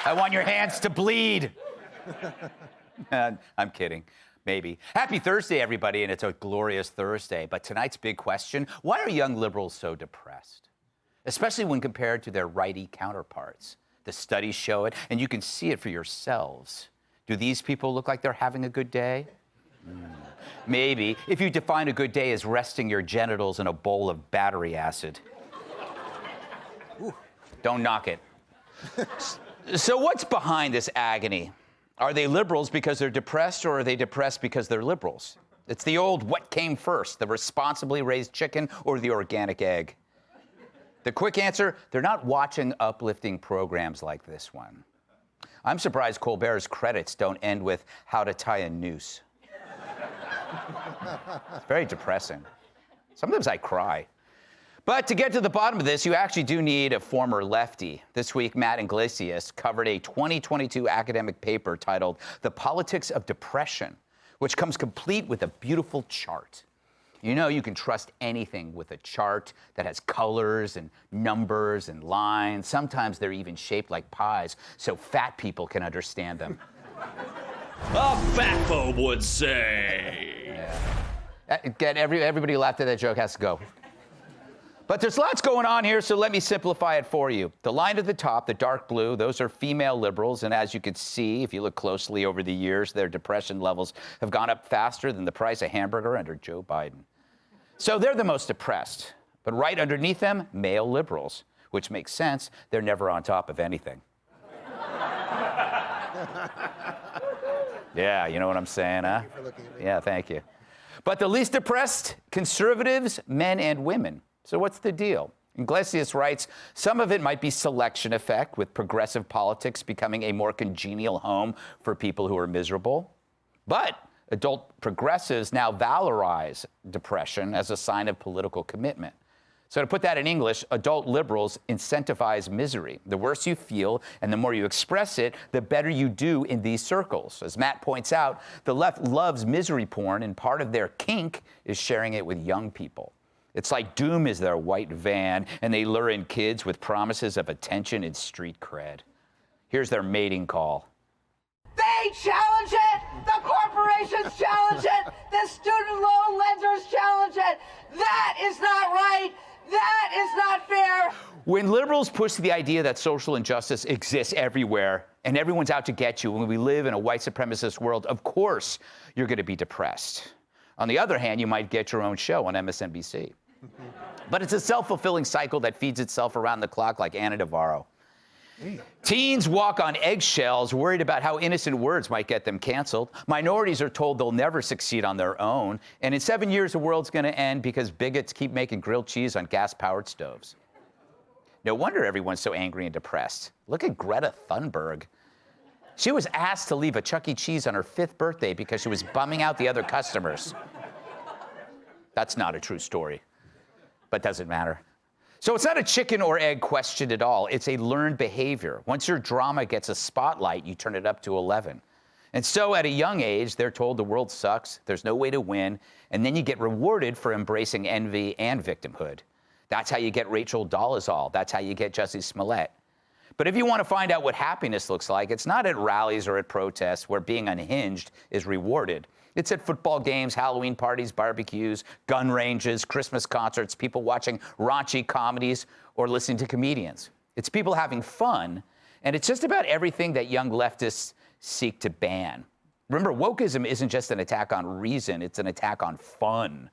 I want your hands to bleed. I'm kidding. Maybe. Happy Thursday, everybody, and it's a glorious Thursday. But tonight's big question, why are young liberals so depressed? Especially when compared to their righty counterparts. The studies show it, and you can see it for yourselves. Do these people look like they're having a good day? Maybe, if you define a good day as resting your genitals in a bowl of battery acid. Ooh. Don't knock it. So what's behind this agony? Are they liberals because they're depressed, or are they depressed because they're liberals? It's the old what came first, the responsibly raised chicken or the organic egg? The quick answer, they're not watching uplifting programs like this one. I'm surprised Colbert's credits don't end with how to tie a noose. It's very depressing. Sometimes I cry. But to get to the bottom of this, you actually do need a former lefty. This week, Matt Iglesias covered a 2022 academic paper titled The Politics of Depression, which comes complete with a beautiful chart. You know you can trust anything with a chart that has colors and numbers and lines. Sometimes they're even shaped like pies, so fat people can understand them. A fat phobe would say. Yeah. Everybody who laughed at that joke has to go. But there's lots going on here, so let me simplify it for you. The line at the top, the dark blue, those are female liberals, and as you can see, if you look closely over the years, their depression levels have gone up faster than the price of hamburger under Joe Biden. So they're the most depressed. But right underneath them, male liberals, which makes sense. They're never on top of anything. Yeah, you know what I'm saying, huh? Thank you for looking at me. Yeah, thank you. But the least depressed, conservatives, men and women. So what's the deal? Iglesias writes, some of it might be selection effect, with progressive politics becoming a more congenial home for people who are miserable. But adult progressives now valorize depression as a sign of political commitment. So to put that in English, adult liberals incentivize misery. The worse you feel and the more you express it, the better you do in these circles. As Matt points out, the left loves misery porn, and part of their kink is sharing it with young people. It's like doom is their white van, and they lure in kids with promises of attention and street cred. Here's their mating call. They challenge it! The corporations challenge it! The student loan lenders challenge it! That is not right! That is not fair! When liberals push the idea that social injustice exists everywhere and everyone's out to get you, when we live in a white supremacist world, of course you're going to be depressed. On the other hand, you might get your own show on MSNBC. But it's a self-fulfilling cycle that feeds itself around the clock like Ana Navarro. Teens walk on eggshells, worried about how innocent words might get them canceled. Minorities are told they'll never succeed on their own. And in 7 years, the world's going to end because bigots keep making grilled cheese on gas-powered stoves. No wonder everyone's so angry and depressed. Look at Greta Thunberg. She was asked to leave a Chuck E. Cheese on her 5th birthday because she was bumming out the other customers. That's not a true story, but doesn't matter. So it's not a chicken or egg question at all. It's a learned behavior. Once your drama gets a spotlight, you turn it up to 11. And so at a young age, they're told the world sucks, there's no way to win, and then you get rewarded for embracing envy and victimhood. That's how you get Rachel Dolezal. That's how you get Jussie Smollett. But if you want to find out what happiness looks like, it's not at rallies or at protests where being unhinged is rewarded. It's at football games, Halloween parties, barbecues, gun ranges, Christmas concerts, people watching raunchy comedies or listening to comedians. It's people having fun, and it's just about everything that young leftists seek to ban. Remember, wokeism isn't just an attack on reason, it's an attack on fun.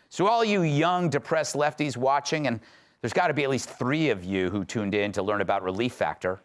So all you young, depressed lefties watching, and there's got to be at least 3 of you who tuned in to learn about Relief Factor.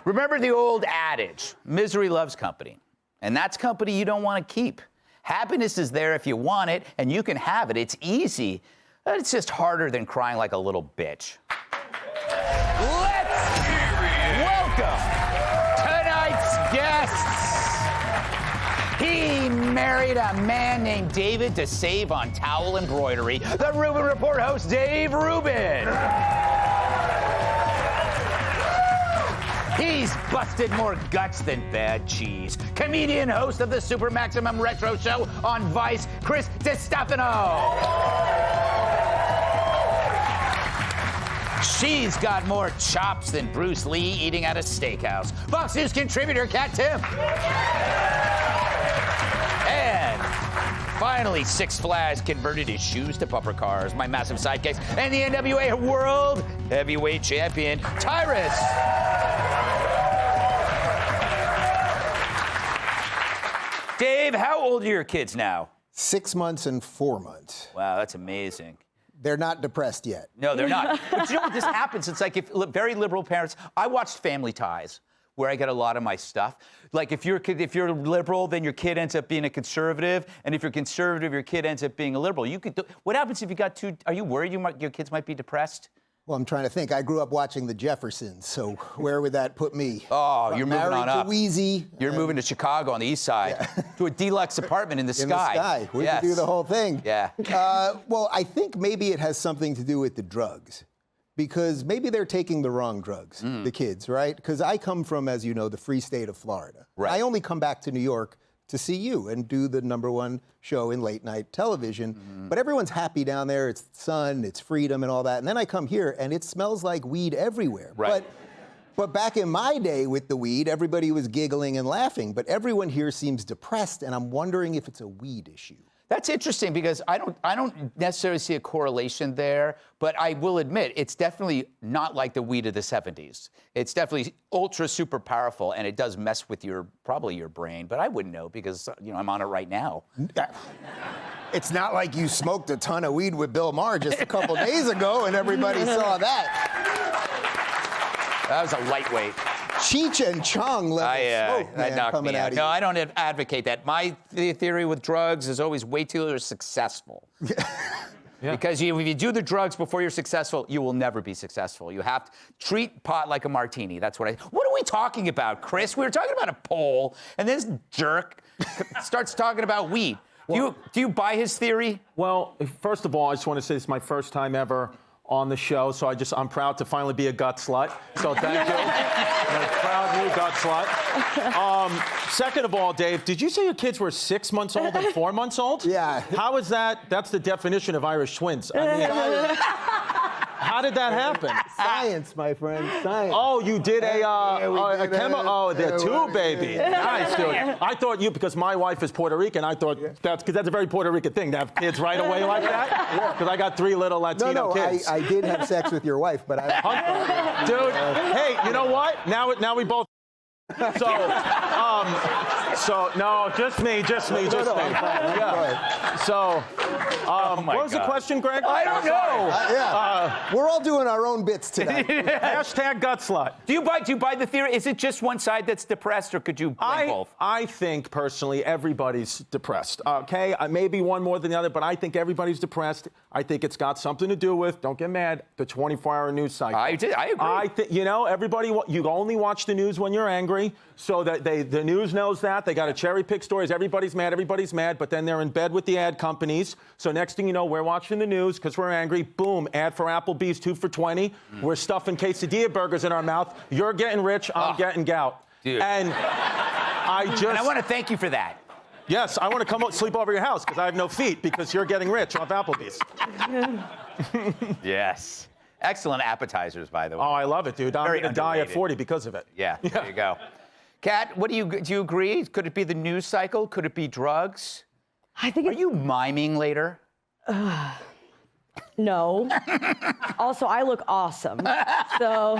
Remember the old adage, misery loves company. And that's company you don't want to keep. Happiness is there if you want it, and you can have it. It's easy, but it's just harder than crying like a little bitch. Let's welcome tonight's guests. He married a man named David to save on towel embroidery. The Rubin Report host, Dave Rubin. He's busted more guts than bad cheese. Comedian, host of the Super Maximum Retro Show on Vice, Chris DiStefano. She's got more chops than Bruce Lee eating at a steakhouse. Fox News contributor Kat Tim. And finally, Six Flags converted his shoes to bumper cars. My massive sidekicks and the NWA World Heavyweight Champion, Tyrus. Dave, how old are your kids now? 6 months and 4 months. Wow, that's amazing. They're not depressed yet. No, they're not. But you know what, this happens. It's like if very liberal parents. I watched Family Ties, where I get a lot of my stuff. Like if you're liberal, then your kid ends up being a conservative, and if you're conservative, your kid ends up being a liberal. What happens if you got two? Are you worried your kids might be depressed? Well, I'm trying to think. I grew up watching the Jeffersons, so where would that put me? Oh, you're moving on up. Married to Wheezy. You're moving to Chicago on the east side, to a deluxe apartment in the sky. In the sky. We could do the whole thing. Yeah. Well, I think maybe it has something to do with the drugs. Because maybe they're taking the wrong drugs, the kids, right? Because I come from, as you know, the free state of Florida. Right. I only come back to New York to see you and do the #1 show in late night television. But everyone's happy down there. It's sun, it's freedom and all that. And then I come here and it smells like weed everywhere. Right. But back in my day with the weed, everybody was giggling and laughing. But everyone here seems depressed, and I'm wondering if it's a weed issue. That's interesting because I don't necessarily see a correlation there, but I will admit it's definitely not like the weed of the 70s. It's definitely ultra super powerful, and it does mess with probably your brain, but I wouldn't know because I'm on it right now. It's not like you smoked a ton of weed with Bill Maher just a couple days ago and everybody saw that. That was a lightweight. Cheech and Chong level smoke, man, knocked coming me out. out of No, you. I don't advocate that. My theory with drugs is always wait till you're successful. Because if you do the drugs before you're successful, you will never be successful. You have to treat pot like a martini. That's what are we talking about, Chris? We were talking about a poll, and this jerk starts talking about weed. Do you buy his theory? Well, first of all, I just want to say this is my first time ever on the show, so I'm proud to finally be a gut slut. So thank you. I'm a proud new gut slut. Second of all, Dave, did you say your kids were 6 months old and 4 months old? Yeah. How is that? That's the definition of Irish twins. I mean, how did that happen? Science, my friend, science. Oh, you did a chemo. Oh, the two baby. Nice, dude. I thought because my wife is Puerto Rican, I thought that's a very Puerto Rican thing to have kids right away like that. Because I got 3 little Latino kids. I did have sex with your wife, but I... Dude, hey, you know what? Now we both... So no, just me. Yeah. So, what was the question, Greg? I don't know. We're all doing our own bits today. Hashtag gut slut. Do you buy the theory? Is it just one side that's depressed, or could you blame both? I think personally everybody's depressed. Okay, maybe one more than the other, but I think everybody's depressed. I think it's got something to do with, don't get mad, the 24-hour news cycle. I agree. I think everybody. You only watch the news when you're angry, so that the news knows that. They got to cherry pick stories. Everybody's mad, but then they're in bed with the ad companies. So next thing you know, we're watching the news because we're angry. Boom, ad for Applebee's 2 for $20. We're stuffing quesadilla burgers in our mouth. You're getting rich, I'm getting gout. Dude. And I want to thank you for that. Yes, I want to come sleep over your house because I have no feet because you're getting rich off Applebee's. Yes. Excellent appetizers, by the way. Oh, I love it, dude. I'm Very going to die at underrated. 40 because of it. Yeah, there you go. Kat, do you agree? Could it be the news cycle? Could it be drugs? I think Are you miming later? No. Also, I look awesome. So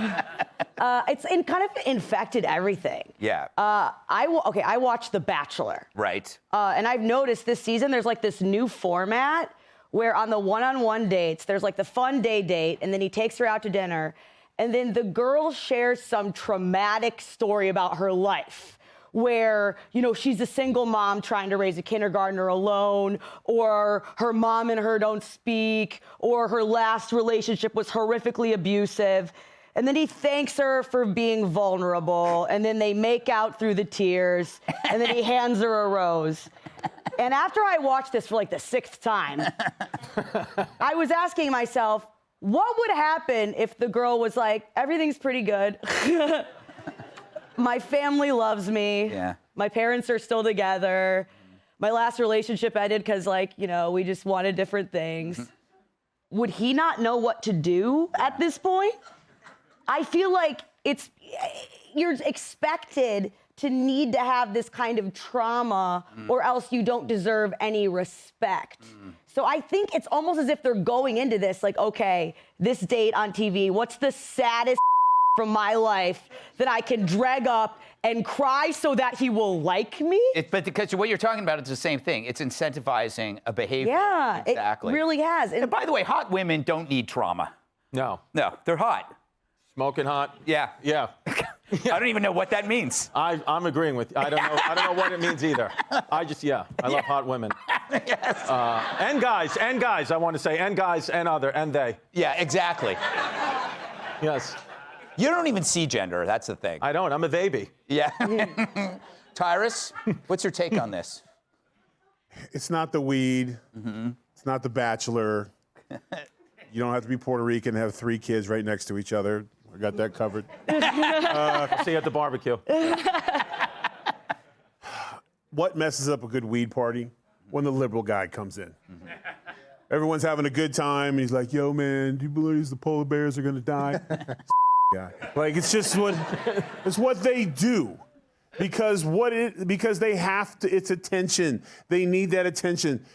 it's kind of infected everything. Yeah. I watched The Bachelor. Right. And I've noticed this season there's like this new format where on the one-on-one dates, there's like the fun date, and then he takes her out to dinner, and then the girl shares some traumatic story about her life where, she's a single mom trying to raise a kindergartner alone, or her mom and her don't speak, or her last relationship was horrifically abusive. And then he thanks her for being vulnerable, and then they make out through the tears, and then he hands her a rose. And after I watched this for like the 6th time, I was asking myself, what would happen if the girl was like, everything's pretty good. My family loves me. Yeah. My parents are still together. My last relationship ended because, we just wanted different things. would he not know what to do at this point? I feel like you're expected to need to have this kind of trauma or else you don't deserve any respect. So I think it's almost as if they're going into this like, okay, this date on TV, what's the saddest from my life that I can drag up and cry so that he will like me? But because what you're talking about is the same thing. It's incentivizing a behavior. Yeah, exactly. It really has. And by the way, hot women don't need trauma. No. No, they're hot. Smoking hot? Yeah. Yeah. I don't even know what that means. I'm agreeing with you. I don't know what it means either. I love hot women. Yes. And guys, I want to say, and guys, and they. Yeah, exactly. Yes. You don't even see gender. That's the thing. I don't. I'm a baby. Yeah. Tyrus, what's your take on this? It's not the weed. It's not the Bachelor. You don't have to be Puerto Rican and have 3 kids right next to each other. I got that covered. See you at the barbecue. What messes up a good weed party? When the liberal guy comes in. Everyone's having a good time, and he's like, yo, man, do you believe the polar bears are going to die? Guy. Like, it's just it's what they do. Because they have to, it's attention. They need that attention.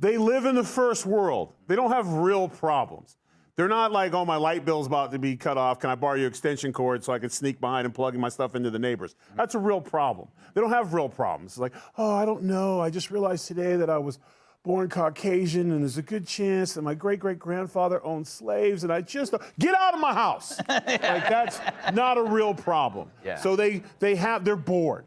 They live in the first world. They don't have real problems. They're not like, oh, my light bill's about to be cut off. Can I borrow your extension cord so I can sneak behind and plug my stuff into the neighbors? That's a real problem. They don't have real problems. It's like, oh, I don't know. I just realized today that I was born Caucasian, and there's a good chance that my great-great-grandfather owned slaves, and I just get out of my house. Like, that's not a real problem. Yeah. So they're bored.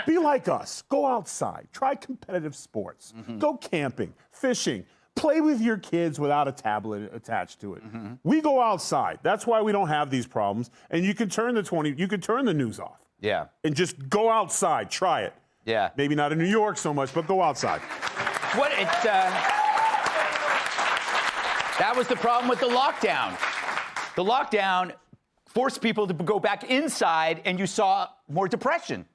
Be like us. Go outside. Try competitive sports. Go camping, fishing. Play with your kids without a tablet attached to it. We go outside. That's why we don't have these problems. And you can turn the news off. Yeah. And just go outside. Try it. Yeah. Maybe not in New York so much, but go outside. That was the problem with the lockdown. The lockdown forced people to go back inside, and you saw more depression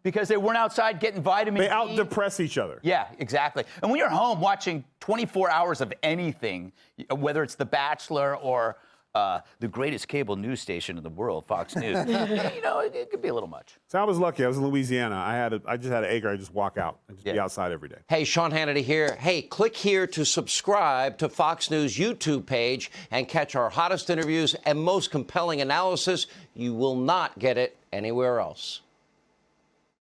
because they weren't outside getting vitamin D. They out-depress each other. Yeah, exactly. And when you're home watching 24 hours of anything, whether it's The Bachelor or the greatest cable news station in the world, Fox News, it could be a little much. So I was lucky. I was in Louisiana. I just had an acre. I just walk out and just be outside every day. Hey, Sean Hannity here. Hey, click here to subscribe to Fox News YouTube page and catch our hottest interviews and most compelling analysis. You will not get it anywhere else.